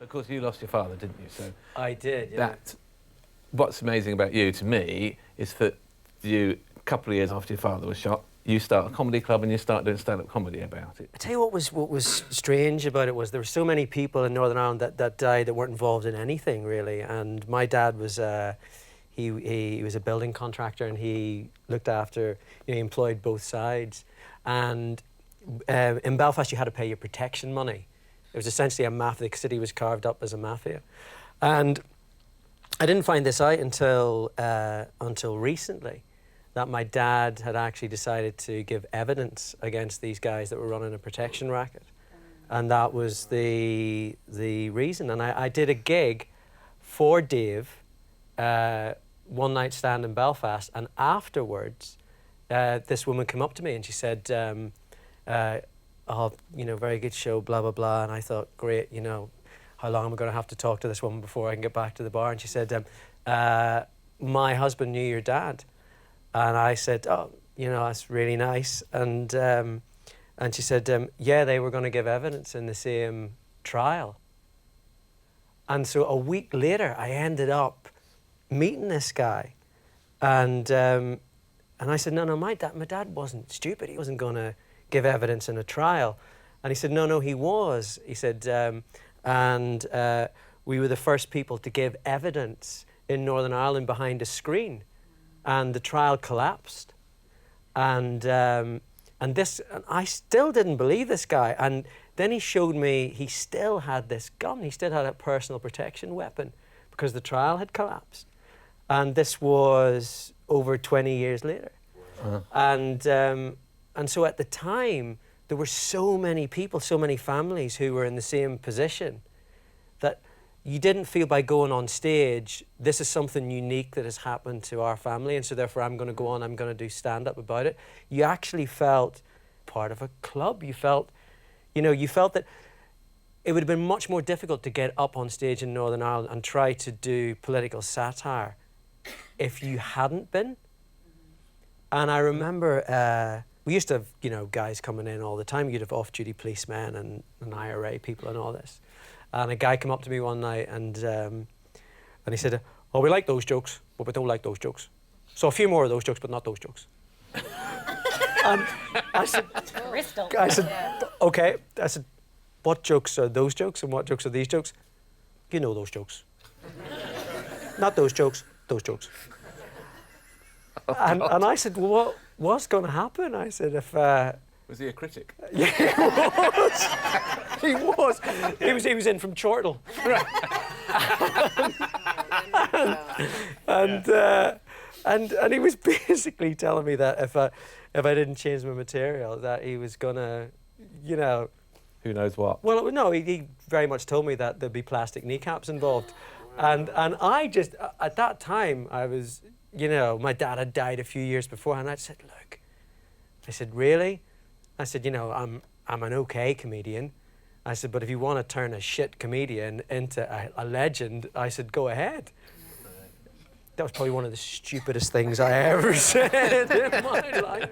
Of course, you lost your father, didn't you? So I did, yeah. What's amazing about you, to me, is that you, a couple of years after your father was shot, you start a comedy club and you start doing stand-up comedy about it. I tell you what was strange about it was there were so many people in Northern Ireland that died that weren't involved in anything, really. And my dad was, he was a building contractor, and he looked after, he employed both sides. And in Belfast, you had to pay your protection money. It was essentially a mafia. The city was carved up as a mafia. And I didn't find this out until recently, that my dad had actually decided to give evidence against these guys that were running a protection racket. And that was the reason. And I did a gig for Dave, one night stand in Belfast, and afterwards, this woman came up to me and she said, oh, you know, very good show, blah, blah, blah. And I thought, great, you know, how long am I going to have to talk to this woman before I can get back to the bar? And she said, my husband knew your dad. And I said, oh, you know, that's really nice. And she said, yeah, they were going to give evidence in the same trial. And so a week later, I ended up meeting this guy. And I said, no, my dad wasn't stupid. He wasn't going to give evidence in a trial. And he said, no, he was. He said, we were the first people to give evidence in Northern Ireland behind a screen. And the trial collapsed. And I still didn't believe this guy. And then he showed me he still had this gun. He still had a personal protection weapon because the trial had collapsed. And this was over 20 years later. And so at the time, there were so many people, so many families who were in the same position that you didn't feel by going on stage, this is something unique that has happened to our family, and so therefore I'm going to go on, I'm going to do stand-up about it. You actually felt part of a club. You felt, you know, you felt that it would have been much more difficult to get up on stage in Northern Ireland and try to do political satire if you hadn't been. And I remember we used to have, you know, guys coming in all the time. You'd have off-duty policemen and IRA people and all this. And a guy came up to me one night and he said, oh, we like those jokes, but we don't like those jokes. So a few more of those jokes, but not those jokes. And I said, okay. I said, what jokes are those jokes and what jokes are these jokes? You know those jokes. Not those jokes, those jokes. And I said, well, what's going to happen? I said, if... Was he a critic? Yeah, he was. He was in from Chortle. And he was basically telling me that if I didn't change my material, that he was gonna, you know... Who knows what? Well, no, he very much told me that there'd be plastic kneecaps involved. And I just, at that time, I was, you know, my dad had died a few years before, and I said, look, I said, really? I said, you know, I'm an okay comedian. I said, but if you want to turn a shit comedian into a legend, I said, go ahead. That was probably one of the stupidest things I ever said in my life.